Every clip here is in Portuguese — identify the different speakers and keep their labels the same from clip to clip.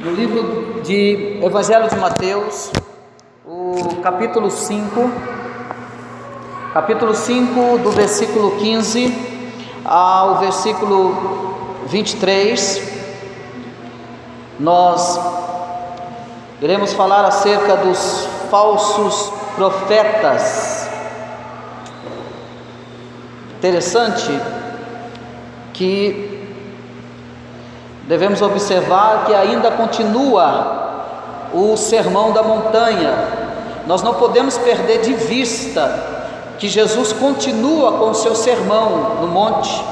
Speaker 1: No livro de Evangelho de Mateus, o capítulo 5, do versículo 15 ao versículo 23, nós iremos falar acerca dos falsos profetas. Interessante que devemos observar que ainda continua o Sermão da Montanha. Nós não podemos perder de vista que Jesus continua com o seu sermão no monte.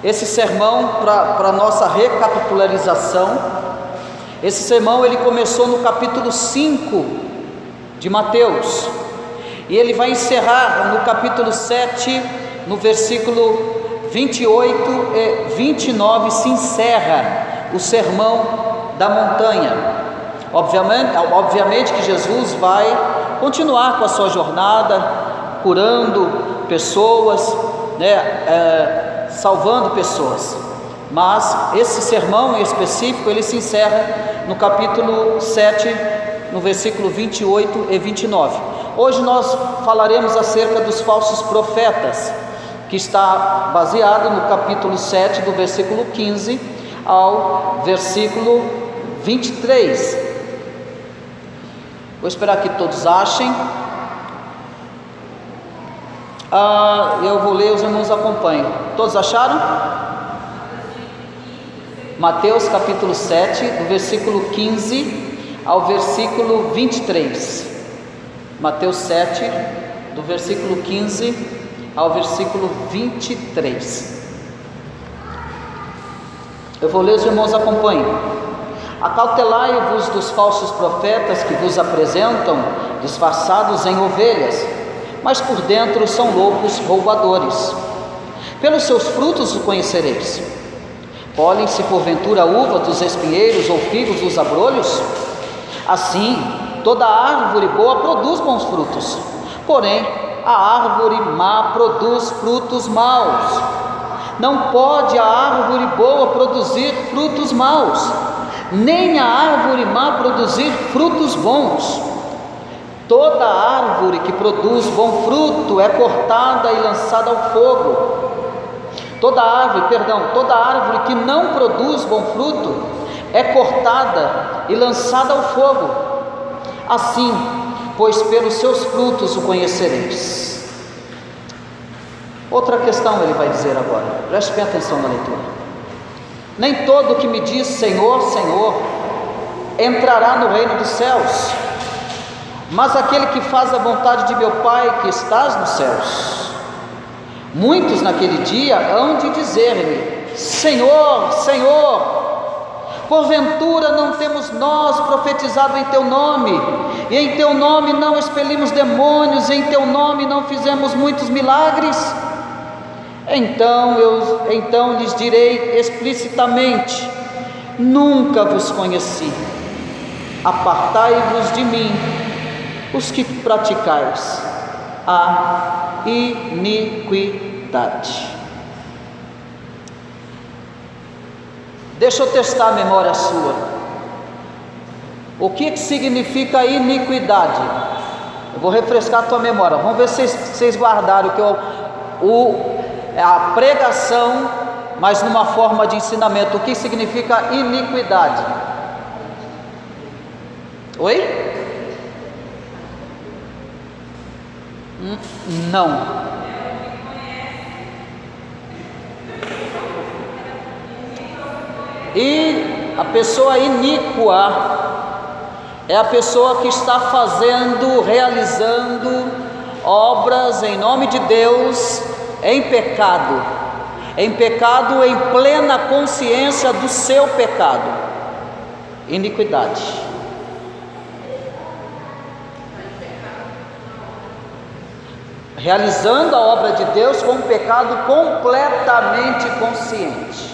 Speaker 1: Esse sermão, para nossa recapitularização, esse sermão ele começou no capítulo 5 de Mateus, e ele vai encerrar no capítulo 7, no versículo 28 e 29, se encerra o sermão da montanha. Obviamente que Jesus vai continuar com a sua jornada, curando pessoas, salvando pessoas, mas esse sermão em específico, ele se encerra no capítulo 7, no versículo 28 e 29. Hoje nós falaremos acerca dos falsos profetas, que está baseado no capítulo 7, do versículo 15 ao versículo 23. Vou esperar que todos achem. Eu vou ler, os irmãos acompanham. Todos acharam? Mateus capítulo 7, do versículo 15 ao versículo 23. Mateus 7, do versículo 15 ao versículo 23. Eu vou ler, os irmãos acompanhem. Acautelai-vos dos falsos profetas que vos apresentam disfarçados em ovelhas, mas por dentro são lobos roubadores. Pelos seus frutos os conhecereis. Colhem-se porventura uva dos espinheiros ou figos dos abrolhos? Assim, toda árvore boa produz bons frutos, porém a árvore má produz frutos maus. Não pode a árvore boa produzir frutos maus, nem a árvore má produzir frutos bons. Toda árvore que produz bom fruto é cortada e lançada ao fogo. Toda árvore que não produz bom fruto é cortada e lançada ao fogo. Assim, pois pelos seus frutos o conhecereis. Outra questão ele vai dizer agora, preste bem atenção na leitura. Nem todo que me diz Senhor, Senhor, entrará no reino dos céus, mas aquele que faz a vontade de meu Pai que estás nos céus. Muitos naquele dia hão de dizer-me: Senhor, Senhor, porventura não temos nós profetizado em teu nome, e em teu nome não expelimos demônios, e em teu nome não fizemos muitos milagres? Então lhes direi explicitamente: nunca vos conheci. Apartai-vos de mim, os que praticais a iniquidade. Deixa eu testar a memória sua. O que significa iniquidade? Eu vou refrescar a tua memória. Vamos ver se vocês guardaram a pregação, mas numa forma de ensinamento. O que significa iniquidade? Oi? Não. E a pessoa iníqua é a pessoa que está realizando obras em nome de Deus em pecado, em plena consciência do seu pecado. Iniquidade. Realizando a obra de Deus com um pecado completamente consciente.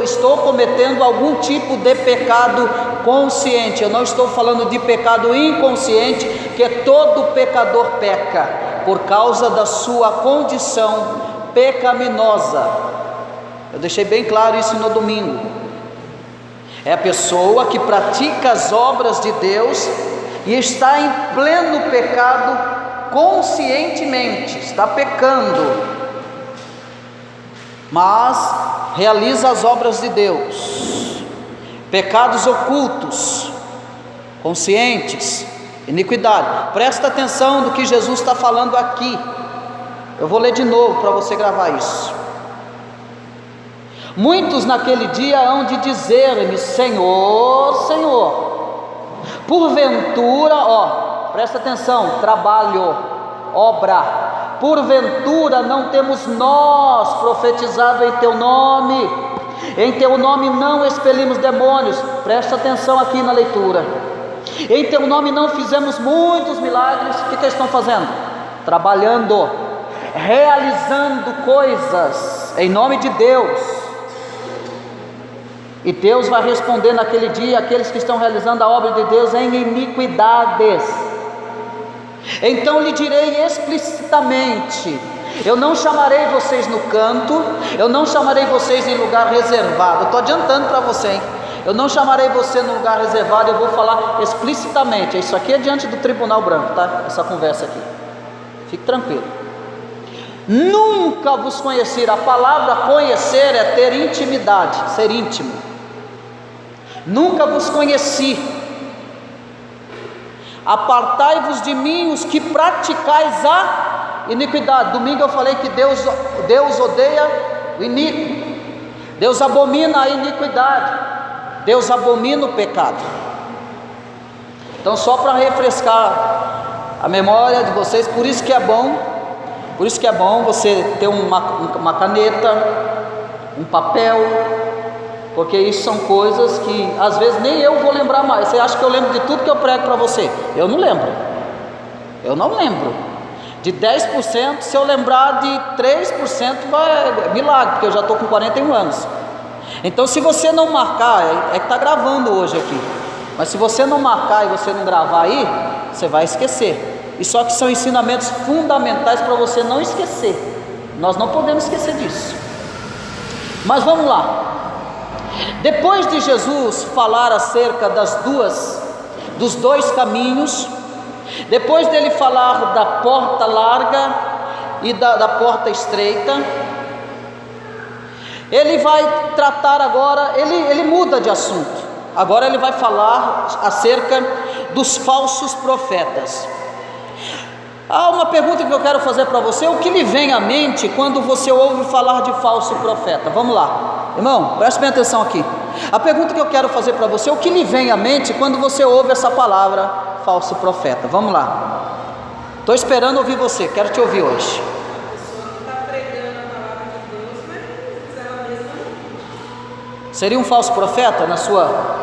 Speaker 1: Estou cometendo algum tipo de pecado consciente. Eu não estou falando de pecado inconsciente, que todo pecador peca por causa da sua condição pecaminosa. Eu deixei bem claro isso no domingo. É a pessoa que pratica as obras de Deus e está em pleno pecado conscientemente, está pecando, mas realiza as obras de Deus. Pecados ocultos, conscientes, iniquidade. Presta atenção do que Jesus está falando aqui. Eu vou ler de novo para você gravar isso. Muitos naquele dia hão de dizer-me: Senhor, Senhor, porventura, presta atenção, trabalho, obra, porventura não temos nós profetizado em teu nome, em teu nome não expelimos demônios. Presta atenção aqui na leitura. Em teu nome não fizemos muitos milagres. O que eles estão fazendo? Trabalhando, realizando coisas em nome de Deus. E Deus vai responder naquele dia aqueles que estão realizando a obra de Deus em iniquidades. Então lhe direi explicitamente: eu não chamarei vocês no canto, eu não chamarei vocês em lugar reservado. Eu estou adiantando para você, hein? Eu não chamarei você no lugar reservado, eu vou falar explicitamente. Isso aqui é diante do tribunal branco, tá? Essa conversa aqui. Fique tranquilo. Nunca vos conheci. A palavra conhecer é ter intimidade, ser íntimo. Nunca vos conheci. Apartai-vos de mim, os que praticais a iniquidade. Domingo eu falei que Deus odeia o iníquo. Deus abomina a iniquidade. Deus abomina o pecado. Então, só para refrescar a memória de vocês, por isso que é bom você ter uma caneta, um papel, porque isso são coisas que às vezes nem eu vou lembrar mais. Você acha que eu lembro de tudo que eu prego para você? Eu não lembro. De 10%, se eu lembrar de 3%, é milagre, porque eu já estou com 41 anos. Então, se você não marcar, é que está gravando hoje aqui, mas se você não marcar e você não gravar aí, você vai esquecer. E só que são ensinamentos fundamentais para você não esquecer. Nós não podemos esquecer disso. Mas vamos lá. Depois de Jesus falar acerca dos dois caminhos, depois dele falar da porta larga e da porta estreita, ele vai tratar agora, ele muda de assunto. Agora ele vai falar acerca dos falsos profetas. Há uma pergunta que eu quero fazer para você: o que lhe vem à mente quando você ouve falar de falso profeta? Vamos lá, irmão, preste bem atenção aqui. A pergunta que eu quero fazer para você: o que lhe vem à mente quando você ouve essa palavra falso profeta? Vamos lá, estou esperando ouvir você, quero te ouvir hoje. Seria um falso profeta na sua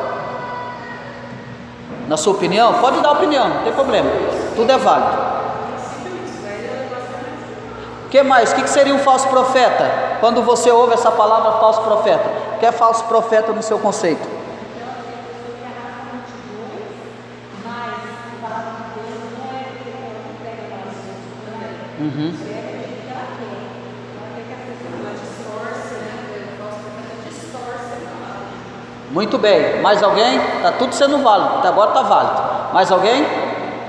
Speaker 1: opinião? Pode dar opinião, não tem problema, tudo é válido. O que mais? O que seria um falso profeta? Quando você ouve essa palavra falso profeta, o que é falso profeta no seu conceito? Muito bem, mais alguém? Está tudo sendo válido, até agora está válido. Mais alguém?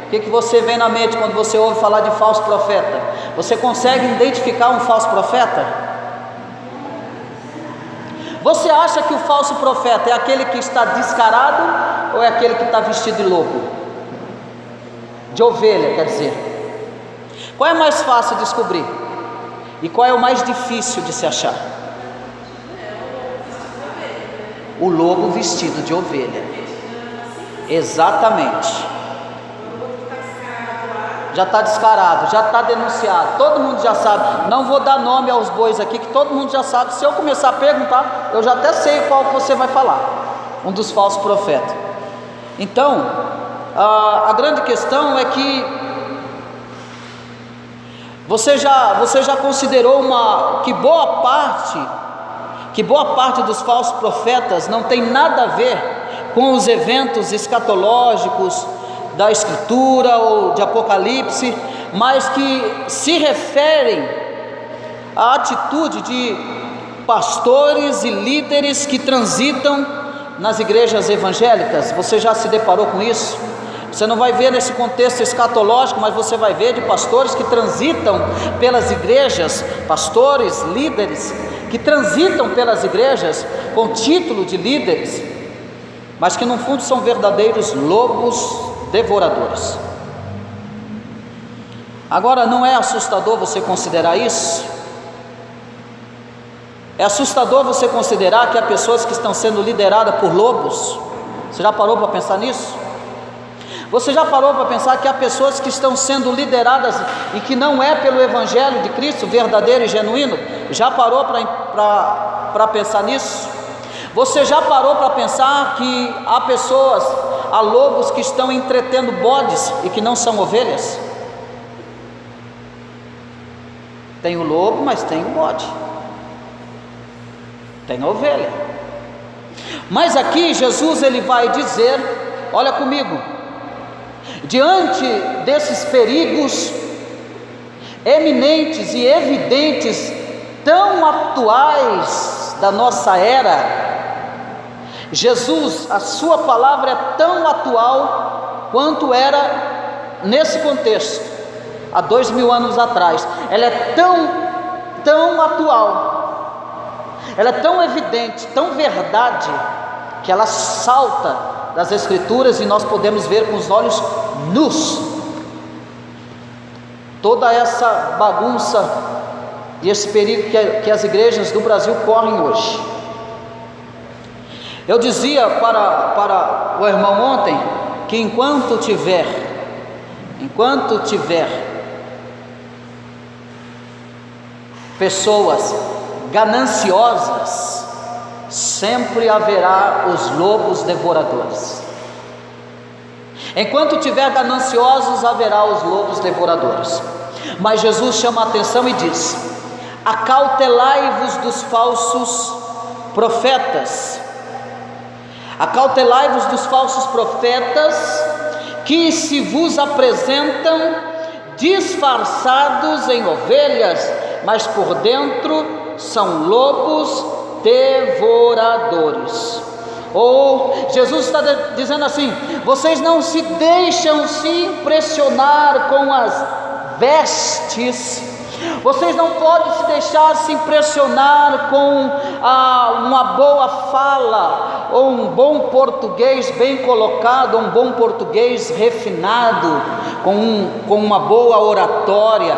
Speaker 1: O que você vem na mente quando você ouve falar de falso profeta? Você consegue identificar um falso profeta? Você acha que o falso profeta é aquele que está descarado ou é aquele que está vestido de lobo? De ovelha, quer dizer. Qual é mais fácil de descobrir? E qual é o mais difícil de se achar? O lobo vestido de ovelha. Exatamente. Já está descarado, já está denunciado, todo mundo já sabe. Não vou dar nome aos bois aqui, que todo mundo já sabe. Se eu começar a perguntar, eu já até sei qual você vai falar. Um dos falsos profetas. Então, a grande questão é que você já considerou que boa parte dos falsos profetas não tem nada a ver com os eventos escatológicos da Escritura ou de Apocalipse, mas que se referem à atitude de pastores e líderes que transitam nas igrejas evangélicas. Você já se deparou com isso? Você não vai ver nesse contexto escatológico, mas você vai ver de pastores que transitam pelas igrejas, pastores, líderes, que transitam pelas igrejas com título de líderes, mas que no fundo são verdadeiros lobos devoradores. Agora, não é assustador você considerar isso? É assustador você considerar que há pessoas que estão sendo lideradas por lobos? Você já parou para pensar nisso? Você já parou para pensar que há pessoas que estão sendo lideradas e que não é pelo Evangelho de Cristo verdadeiro e genuíno? Já parou para pensar nisso? Você já parou para pensar que há pessoas, há lobos que estão entretendo bodes e que não são ovelhas? Tem o lobo, mas tem o bode, tem a ovelha. Mas aqui Jesus ele vai dizer, olha comigo, diante desses perigos eminentes e evidentes, tão atuais da nossa era, Jesus, a sua palavra é tão atual quanto era nesse contexto, há 2000 anos atrás. Ela é tão atual, ela é tão evidente, tão verdade, que ela salta das Escrituras e nós podemos ver com os olhos nus toda essa bagunça e esse perigo que as igrejas do Brasil correm hoje. Eu dizia para o irmão ontem que enquanto tiver pessoas gananciosas, sempre haverá os lobos devoradores. Enquanto tiver gananciosos, haverá os lobos devoradores. Mas Jesus chama a atenção e diz: acautelai-vos dos falsos profetas. Acautelai-vos dos falsos profetas, que se vos apresentam disfarçados em ovelhas, mas por dentro são lobos devoradores. Ou Jesus está dizendo assim: vocês não se deixam se impressionar com as vestes, vocês não podem se deixar se impressionar com uma boa fala, ou um bom português bem colocado, um bom português refinado, com uma boa oratória.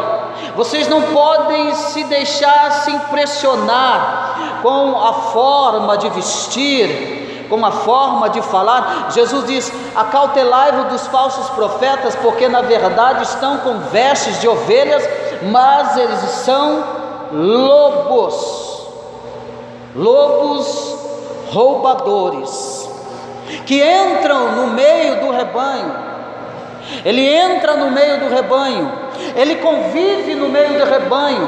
Speaker 1: Vocês não podem se deixar se impressionar com a forma de vestir, com a forma de falar. Jesus diz: acautelai-vos dos falsos profetas, porque na verdade estão com vestes de ovelhas, mas eles são lobos roubadores, que entram no meio do rebanho. Ele entra no meio do rebanho, ele convive no meio do rebanho,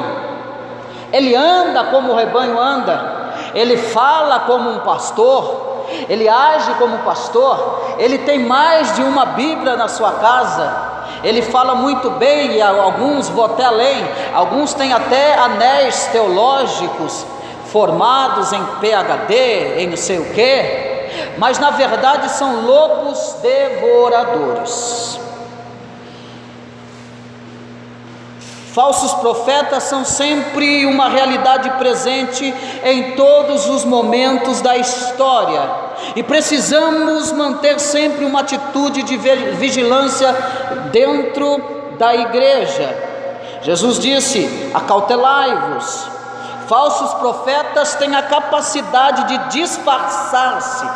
Speaker 1: ele anda como o rebanho anda, ele fala como um pastor, ele age como pastor, ele tem mais de uma Bíblia na sua casa, ele fala muito bem, e alguns, vou até além, alguns têm até anéis teológicos, formados em PhD, em não sei o que, mas na verdade são lobos devoradores. Falsos profetas são sempre uma realidade presente em todos os momentos da história, e precisamos manter sempre uma atitude de vigilância dentro da igreja. Jesus disse: acautelai-vos. Falsos profetas têm a capacidade de disfarçar-se.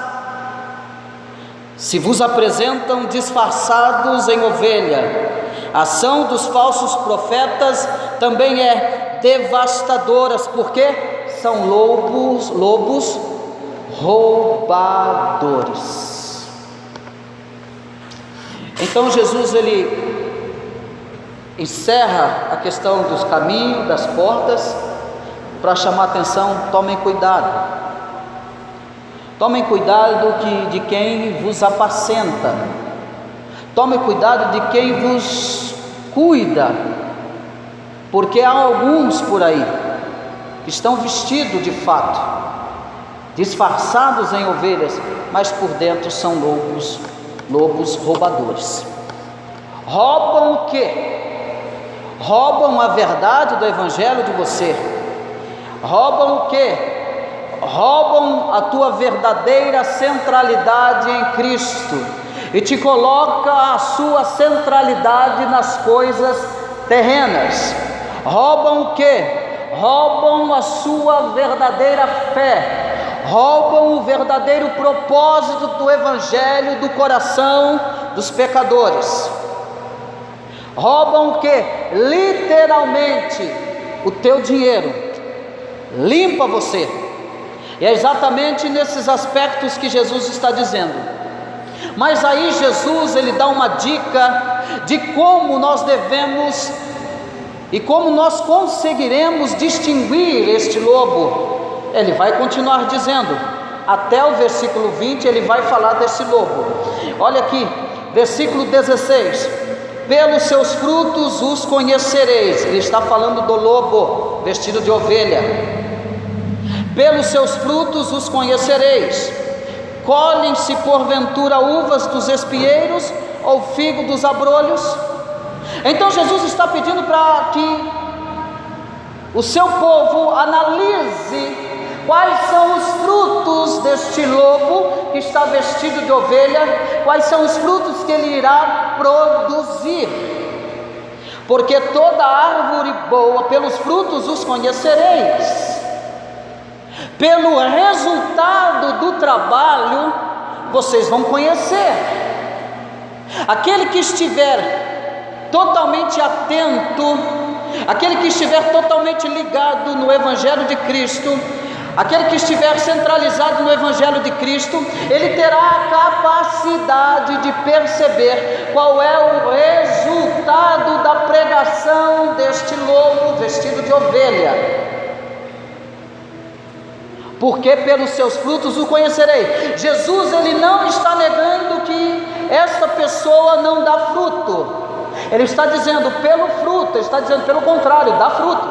Speaker 1: Se vos apresentam disfarçados em ovelha. A ação dos falsos profetas também é devastadora, porque são lobos roubadores. Então Jesus ele encerra a questão dos caminhos, das portas, para chamar a atenção: tomem cuidado de quem vos apacenta, tome cuidado de quem vos cuida, porque há alguns por aí estão vestidos de fato, disfarçados em ovelhas, mas por dentro são lobos roubadores. Roubam o quê? Roubam a verdade do Evangelho de você. Roubam o quê? Roubam a tua verdadeira centralidade em Cristo e te coloca a sua centralidade nas coisas terrenas. Roubam o quê? Roubam a sua verdadeira fé, roubam o verdadeiro propósito do Evangelho do coração dos pecadores. Roubam o quê? Literalmente o teu dinheiro. Limpa você. E é exatamente nesses aspectos que Jesus está dizendo. Mas aí Jesus, ele dá uma dica de como nós devemos e como nós conseguiremos distinguir este lobo. Ele vai continuar dizendo, até o versículo 20 ele vai falar desse lobo. Olha aqui, versículo 16: pelos seus frutos os conhecereis. Ele está falando do lobo vestido de ovelha. Pelos seus frutos os conhecereis. Colhem-se porventura uvas dos espinheiros ou figo dos abrolhos? Então Jesus está pedindo para que o seu povo analise quais são os frutos deste lobo que está vestido de ovelha, quais são os frutos que ele irá produzir. Porque toda árvore boa, pelos frutos os conhecereis. Pelo resultado do trabalho, vocês vão conhecer. Aquele que estiver totalmente atento, aquele que estiver totalmente ligado no Evangelho de Cristo, aquele que estiver centralizado no Evangelho de Cristo, ele terá a capacidade de perceber qual é o resultado da pregação deste lobo vestido de ovelha. Porque pelos seus frutos o conhecerei. Jesus, ele não está negando que esta pessoa não dá fruto. Ele está dizendo pelo fruto, ele está dizendo pelo contrário, dá fruto.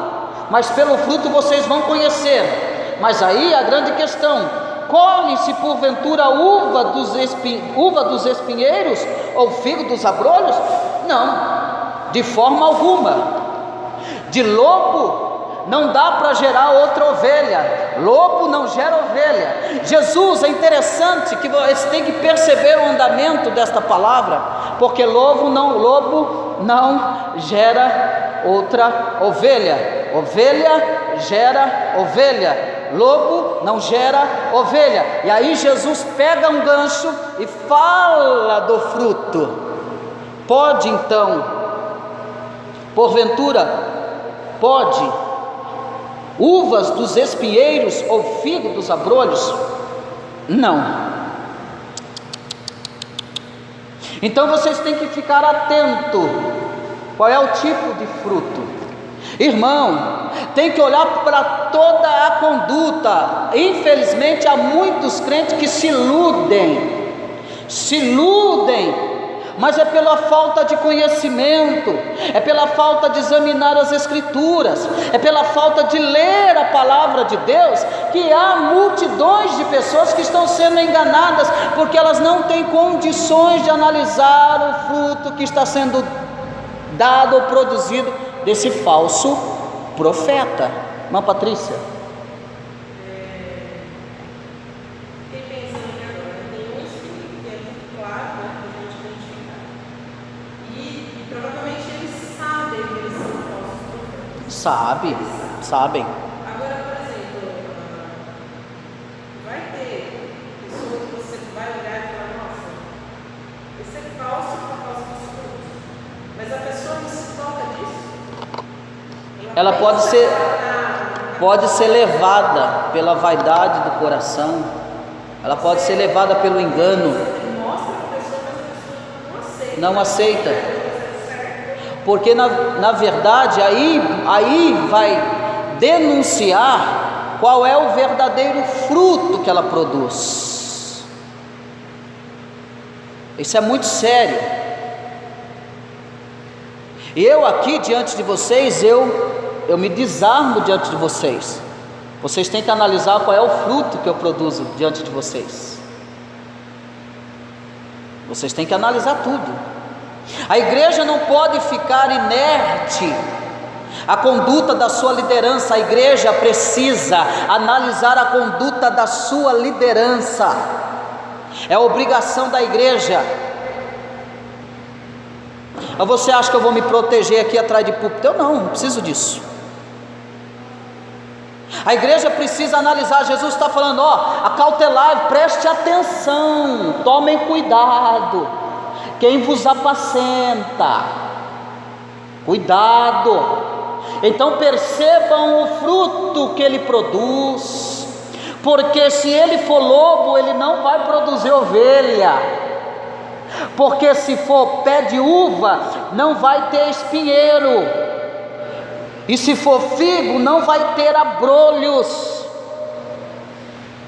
Speaker 1: Mas pelo fruto vocês vão conhecer. Mas aí a grande questão: colhem-se porventura uva dos espinheiros ou figo dos abrolhos? Não, de forma alguma. De lobo não dá para gerar outra ovelha. Lobo não gera ovelha. Jesus, é interessante que você tem que perceber o andamento desta palavra, porque lobo não gera outra ovelha. Ovelha gera ovelha. Lobo não gera ovelha. E aí Jesus pega um gancho e fala do fruto. Pode então, porventura, pode uvas dos espinheiros ou figo dos abrolhos? Não. Então vocês têm que ficar atento. Qual é o tipo de fruto? Irmão, tem que olhar para toda a conduta. Infelizmente há muitos crentes que se iludem, mas é pela falta de conhecimento, é pela falta de examinar as Escrituras, é pela falta de ler a palavra de Deus, que há multidões de pessoas que estão sendo enganadas, porque elas não têm condições de analisar o fruto que está sendo dado ou produzido desse falso profeta. Irmã Patrícia. Sabem.
Speaker 2: Agora, por exemplo, vai ter pessoa que você vai olhar e falar, nossa, esse é falso por causa dos frutos. Mas a pessoa não se toca disso.
Speaker 1: Ela pode ser levada pela vaidade do coração. Ela pode ser levada pelo engano.
Speaker 2: Mostra a pessoa, mas a pessoa
Speaker 1: não aceita. Porque na verdade aí vai denunciar qual é o verdadeiro fruto que ela produz. Isso é muito sério. E eu aqui diante de vocês, eu me desarmo diante de vocês, Vocês têm que analisar qual é o fruto que eu produzo diante de vocês. Vocês têm que analisar tudo. A igreja não pode ficar inerte à conduta da sua liderança. A igreja precisa analisar a conduta da sua liderança. É obrigação da igreja. Você acha que eu vou me proteger aqui atrás de púlpito? Eu não preciso disso. A igreja precisa analisar. Jesus está falando, acautelai, preste atenção, tomem cuidado, quem vos apacenta, cuidado. Então percebam o fruto que ele produz, porque se ele for lobo, ele não vai produzir ovelha, porque se for pé de uva, não vai ter espinheiro, e se for figo, não vai ter abrolhos.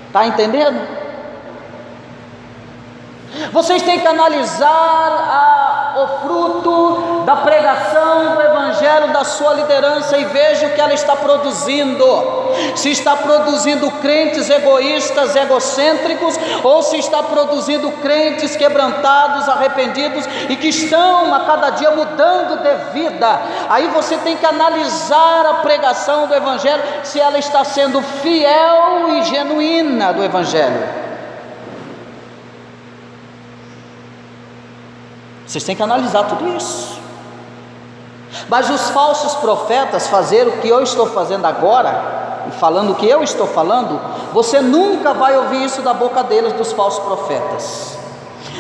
Speaker 1: Está entendendo? Vocês têm que analisar o fruto da pregação do evangelho da sua liderança e veja o que ela está produzindo. Se está produzindo crentes egoístas, egocêntricos, ou se está produzindo crentes quebrantados, arrependidos e que estão a cada dia mudando de vida. Aí você tem que analisar a pregação do evangelho, se ela está sendo fiel e genuína do evangelho. Vocês têm que analisar tudo isso. Mas os falsos profetas fazer o que eu estou fazendo agora, e falando o que eu estou falando, você nunca vai ouvir isso da boca deles, dos falsos profetas.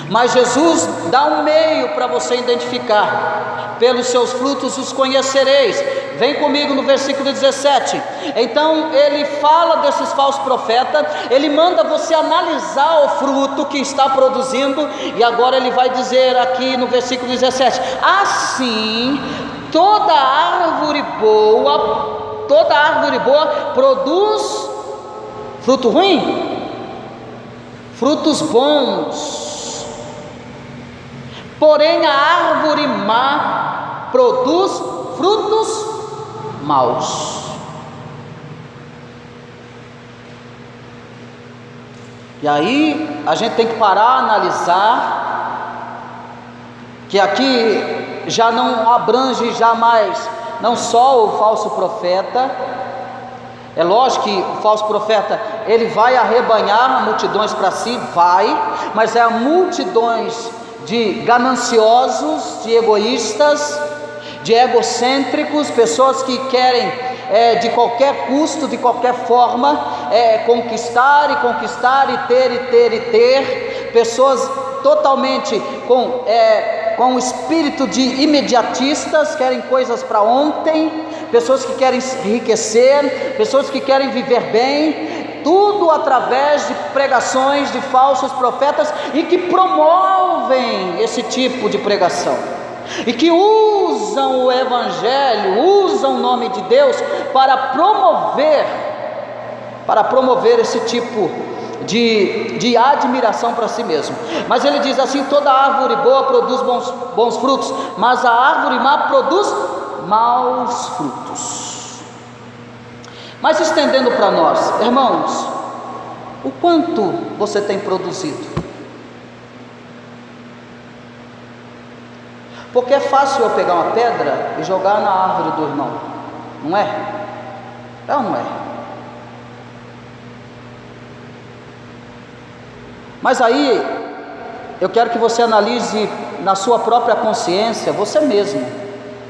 Speaker 1: Mas Jesus dá um meio para você identificar: pelos seus frutos os conhecereis. Vem comigo no versículo 17. Então ele fala desses falsos profetas, ele manda você analisar o fruto que está produzindo, e agora ele vai dizer aqui no versículo 17: assim, toda árvore boa produz fruto ruim? Frutos bons. Porém a árvore má produz frutos maus. E aí a gente tem que parar, analisar que aqui já não abrange jamais não só o falso profeta. É lógico que o falso profeta, ele vai arrebanhar multidões para si, mas é multidões de gananciosos, de egoístas, de egocêntricos, pessoas que querem de qualquer custo, de qualquer forma, conquistar e ter, pessoas totalmente com o espírito de imediatistas, querem coisas para ontem, pessoas que querem enriquecer, pessoas que querem viver bem, tudo através de pregações de falsos profetas, e que promovem esse tipo de pregação, e que usam o evangelho, usam o nome de Deus para promover esse tipo de admiração para si mesmo. Mas ele diz assim: toda árvore boa produz bons frutos, mas a árvore má produz maus frutos. Mas estendendo para nós, irmãos, o quanto você tem produzido? Porque é fácil eu pegar uma pedra e jogar na árvore do irmão, não é? É ou não é? Mas aí eu quero que você analise na sua própria consciência, você mesmo,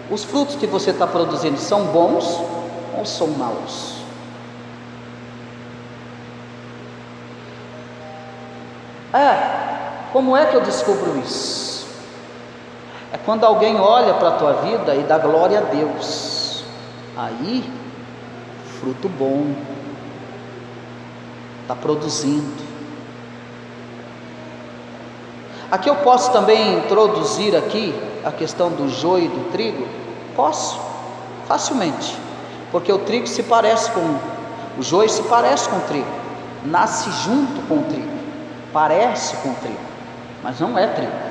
Speaker 1: os frutos que você está produzindo são bons ou são maus? Como é que eu descubro isso? É quando alguém olha para a tua vida e dá glória a Deus. Aí, fruto bom, está produzindo. Aqui eu posso também introduzir aqui a questão do joio e do trigo? Posso, facilmente, porque o trigo se parece com o joio, se parece com o trigo, nasce junto com o trigo, parece com o trigo, mas não é trigo.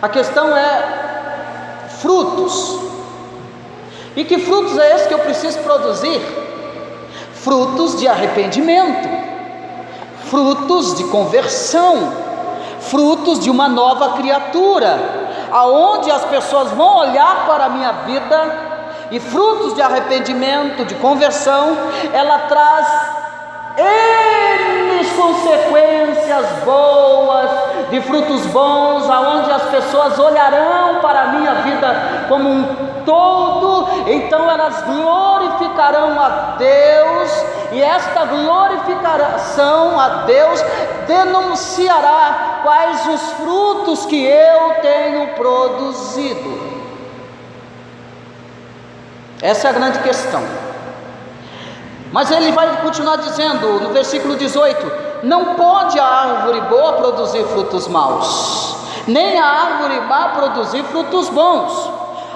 Speaker 1: A questão é frutos. E que frutos é esse que eu preciso produzir? frutos de arrependimento, frutos de conversão, frutos de uma nova criatura, aonde as pessoas vão olhar para a minha vida, e frutos de arrependimento, de conversão, ela traz N consequências boas, de frutos bons, aonde as pessoas olharão para a minha vida como um todo, então elas glorificarão a Deus, e esta glorificação a Deus denunciará quais os frutos que eu tenho produzido. Essa é a grande questão. Mas ele vai continuar dizendo no versículo 18: não pode a árvore boa produzir frutos maus, nem a árvore má produzir frutos bons.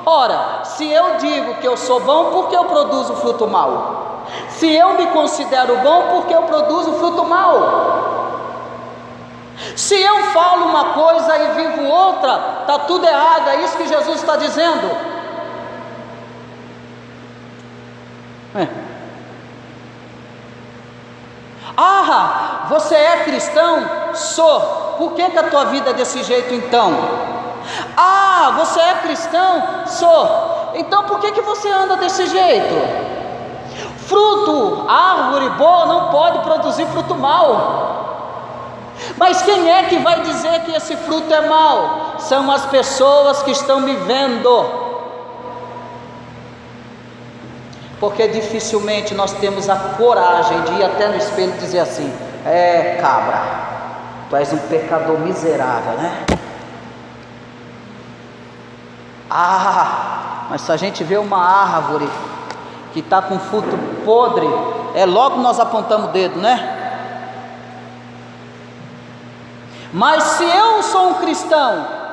Speaker 1: Ora, se eu digo que eu sou bom, por que eu produzo fruto mau? Se eu me considero bom, por que eu produzo fruto mau? Se eu falo uma coisa e vivo outra, está tudo errado. É isso que Jesus está dizendo. Ah, você é cristão? Sou. Por que a tua vida é desse jeito então? Ah, você é cristão? Sou. Então por que você anda desse jeito? Fruto, árvore boa não pode produzir fruto mau. Mas quem é que vai dizer que esse fruto é mau? São as pessoas que estão me vendo. Porque dificilmente nós temos a coragem de ir até no espelho e dizer assim: cabra, tu és um pecador miserável, né? Mas se a gente vê uma árvore que está com fruto podre, logo nós apontamos o dedo, né? Mas se eu sou um cristão,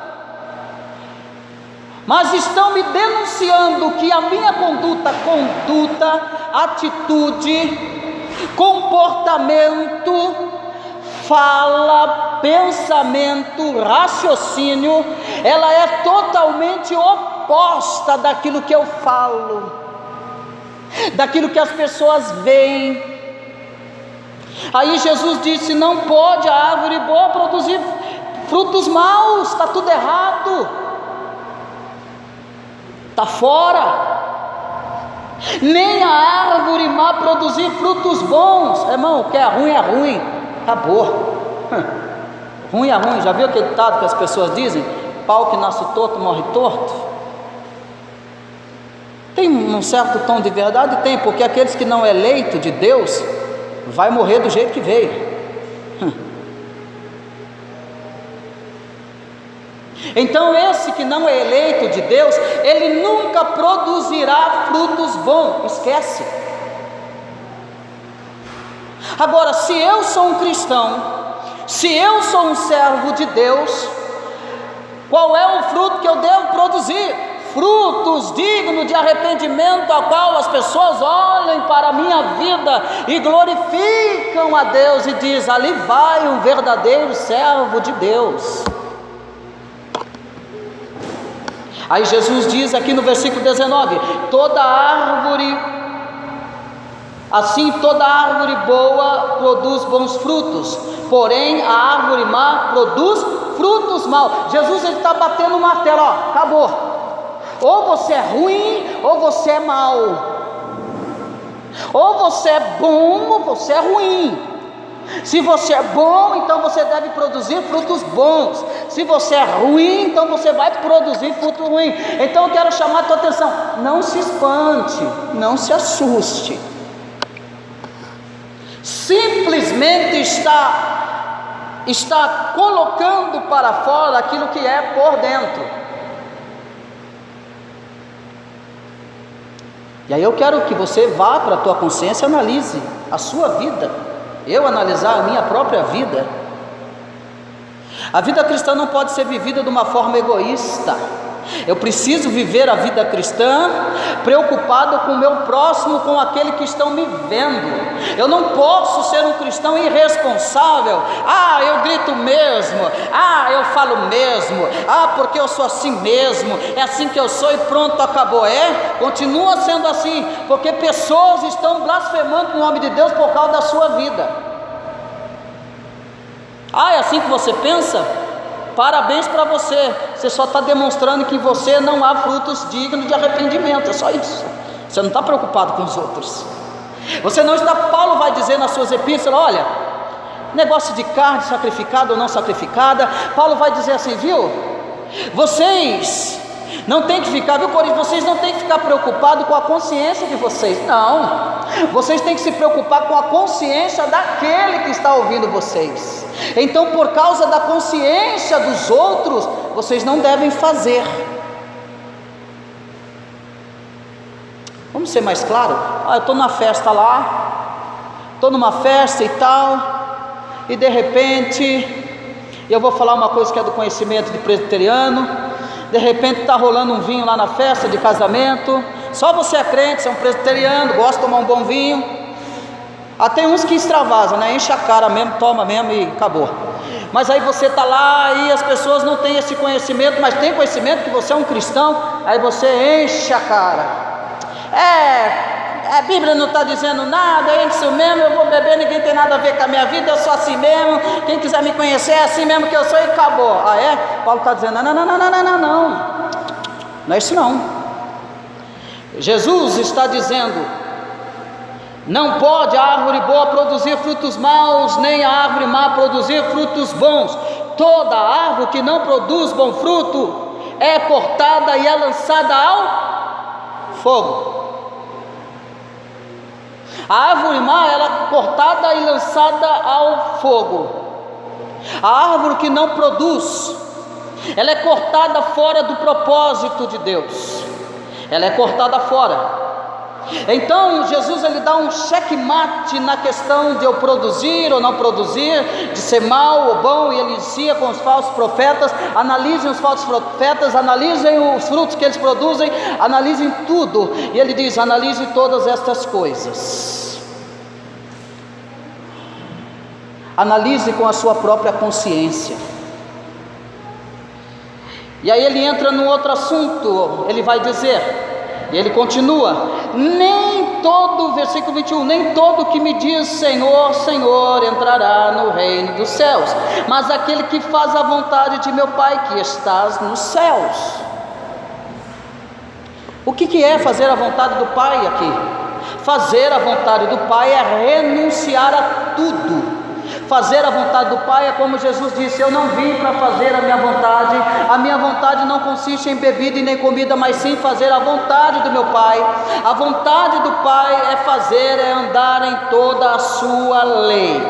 Speaker 1: mas estão me denunciando que a minha conduta, atitude, comportamento, fala, pensamento, raciocínio, ela é totalmente oposta daquilo que eu falo, daquilo que as pessoas veem. Aí Jesus disse: não pode a árvore boa produzir frutos maus, está tudo errado, está fora. Nem a árvore má produzir frutos bons. Irmão, o que é ruim, acabou. Ruim é ruim. Já viu aquele ditado que as pessoas dizem: pau que nasce torto morre torto? Tem um certo tom de verdade? Tem, porque aqueles que não é eleito de Deus vai morrer do jeito que veio. Então esse que não é eleito de Deus, ele nunca produzirá frutos bons. Esquece. Agora, se eu sou um cristão, se eu sou um servo de Deus, qual é o fruto que eu devo produzir? Frutos dignos de arrependimento, a qual as pessoas olhem para a minha vida e glorificam a Deus e diz: ali vai um verdadeiro servo de Deus. Aí Jesus diz aqui no versículo 19: toda árvore boa produz bons frutos, porém a árvore má produz frutos maus. Jesus está batendo o martelo, acabou. Ou você é ruim, ou você é mau. Ou você é bom, ou você é ruim. Se você é bom, então você deve produzir frutos bons. Se você é ruim, então você vai produzir fruto ruim. Então eu quero chamar a tua atenção: não se espante, não se assuste. Simplesmente está colocando para fora aquilo que é por dentro. E aí eu quero que você vá para a tua consciência e analise a sua vida. Eu analisar a minha própria vida. A vida cristã não pode ser vivida de uma forma egoísta. Eu preciso viver a vida cristã preocupado com o meu próximo, com aquele que estão me vendo. Eu não posso ser um cristão irresponsável. Eu grito mesmo, eu falo mesmo, porque eu sou assim mesmo, é assim que eu sou e pronto, acabou. Continua sendo assim, porque pessoas estão blasfemando o nome de Deus por causa da sua vida. É assim que você pensa? Parabéns para você, você só está demonstrando que em você não há frutos dignos de arrependimento, é só isso. Você não está preocupado com os outros. Você não está, Paulo vai dizer nas suas epístolas, olha, negócio de carne sacrificada ou não sacrificada, Paulo vai dizer assim, viu, vocês não tem que ficar, vocês não tem que ficar preocupados com a consciência de vocês, não, vocês têm que se preocupar com a consciência daquele que está ouvindo vocês. Então, por causa da consciência dos outros, vocês não devem fazer. Vamos ser mais claro? Eu estou numa festa lá, estou numa festa e tal, e de repente, eu vou falar uma coisa que é do conhecimento de presbiteriano, de repente está rolando um vinho lá na festa de casamento, só você é crente, você é um presbiteriano, gosta de tomar um bom vinho. Tem uns que extravasam, né? Enche a cara mesmo, toma mesmo e acabou. Mas aí você está lá e as pessoas não têm esse conhecimento, mas tem conhecimento que você é um cristão, aí você enche a cara. A Bíblia não está dizendo nada, é isso mesmo, eu vou beber, ninguém tem nada a ver com a minha vida, eu sou assim mesmo, quem quiser me conhecer é assim mesmo que eu sou e acabou. Paulo está dizendo, não é isso não. Jesus está dizendo, não pode a árvore boa produzir frutos maus, nem a árvore má produzir frutos bons. Toda árvore que não produz bom fruto é cortada e é lançada ao fogo. A árvore má, ela é cortada e lançada ao fogo. A árvore que não produz, ela é cortada fora do propósito de Deus. Ela é cortada fora. Então Jesus ele dá um checkmate na questão de eu produzir ou não produzir, de ser mal ou bom, e ele inicia com os falsos profetas. Analisem os falsos profetas, analisem os frutos que eles produzem, analisem tudo, e ele diz, analise todas estas coisas, analise com a sua própria consciência. E aí ele entra num outro assunto, ele vai dizer, e ele continua, versículo 21, nem todo que me diz Senhor, Senhor entrará no reino dos céus, mas aquele que faz a vontade de meu Pai que estás nos céus. O que é fazer a vontade do Pai aqui? Fazer a vontade do Pai é renunciar a tudo. Fazer a vontade do Pai é como Jesus disse, eu não vim para fazer a minha vontade não consiste em bebida e nem comida, mas sim fazer a vontade do meu Pai. A vontade do Pai é andar em toda a sua lei,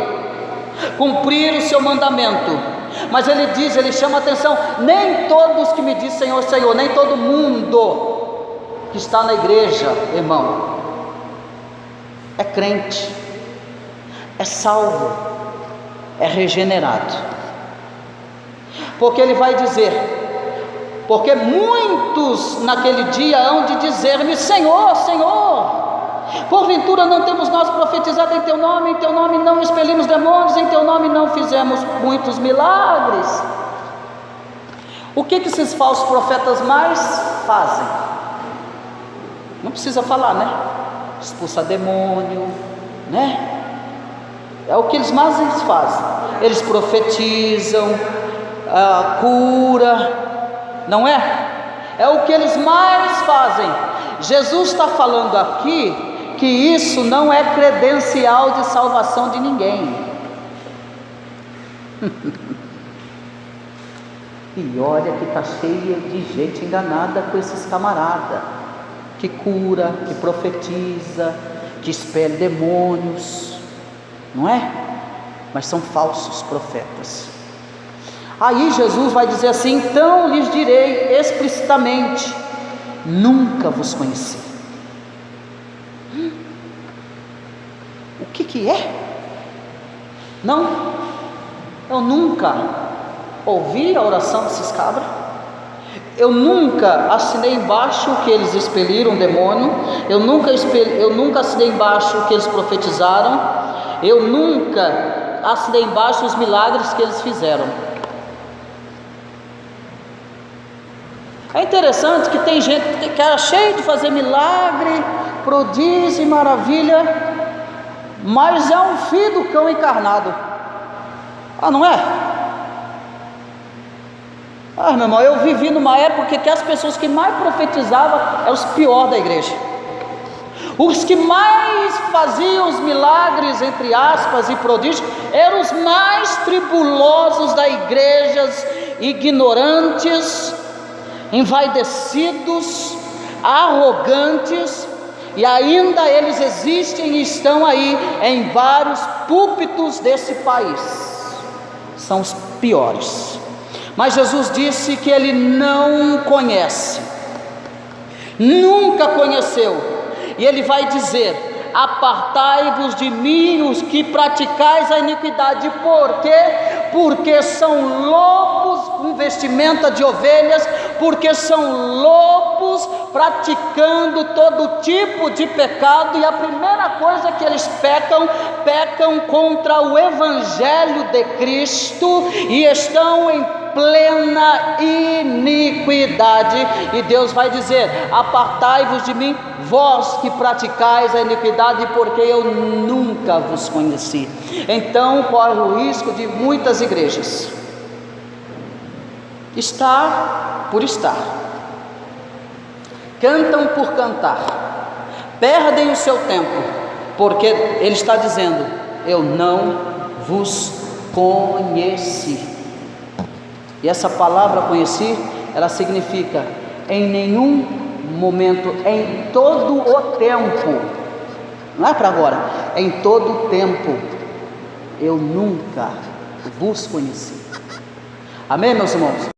Speaker 1: cumprir o seu mandamento. Mas ele diz, ele chama a atenção, nem todos que me dizem Senhor, Senhor, nem todo mundo que está na igreja, irmão, é crente, é salvo, é regenerado. Porque ele vai dizer, porque muitos naquele dia hão de dizer-me Senhor, Senhor, porventura não temos nós profetizado em teu nome não expelimos demônios, em teu nome não fizemos muitos milagres. O que esses falsos profetas mais fazem? Não precisa falar, né? Expulsa demônio, né? É o que eles mais fazem. Eles profetizam, cura, não é? É o que eles mais fazem. Jesus está falando aqui que isso não é credencial de salvação de ninguém. E olha que está cheia de gente enganada com esses camaradas, que cura, que profetiza, que expele demônios, não é? Mas são falsos profetas. Aí Jesus vai dizer assim, então lhes direi explicitamente, nunca vos conheci. O que é? Não, eu nunca ouvi a oração desses cabras, Eu nunca assinei embaixo que eles expeliram o demônio, eu nunca assinei embaixo que eles profetizaram, eu nunca assinei embaixo os milagres que eles fizeram. É interessante que tem gente que era cheio de fazer milagre, prodígio e maravilha, mas é um filho do cão encarnado. Não é? Meu irmão, eu vivi numa época que as pessoas que mais profetizavam eram os piores da igreja. Os que mais faziam os milagres, entre aspas, e prodígios, eram os mais tribulosos da igreja, ignorantes, envaidecidos, arrogantes, e ainda eles existem e estão aí em vários púlpitos desse país. São os piores. Mas Jesus disse que ele não conhece, nunca conheceu, e ele vai dizer: apartai-vos de mim, os que praticais a iniquidade. Por quê? Porque são lobos com vestimenta de ovelhas, porque são lobos praticando todo tipo de pecado, e a primeira coisa que eles pecam contra o Evangelho de Cristo, e estão em plena iniquidade, e Deus vai dizer: apartai-vos de mim, vós que praticais a iniquidade, porque eu nunca vos conheci. Então corre o risco de muitas igrejas estar por estar, cantam por cantar, perdem o seu tempo, porque ele está dizendo: eu não vos conheci. E essa palavra conheci, ela significa em nenhum momento, em todo o tempo, não é para agora, em todo o tempo, eu nunca vos conheci. Amém, meus irmãos?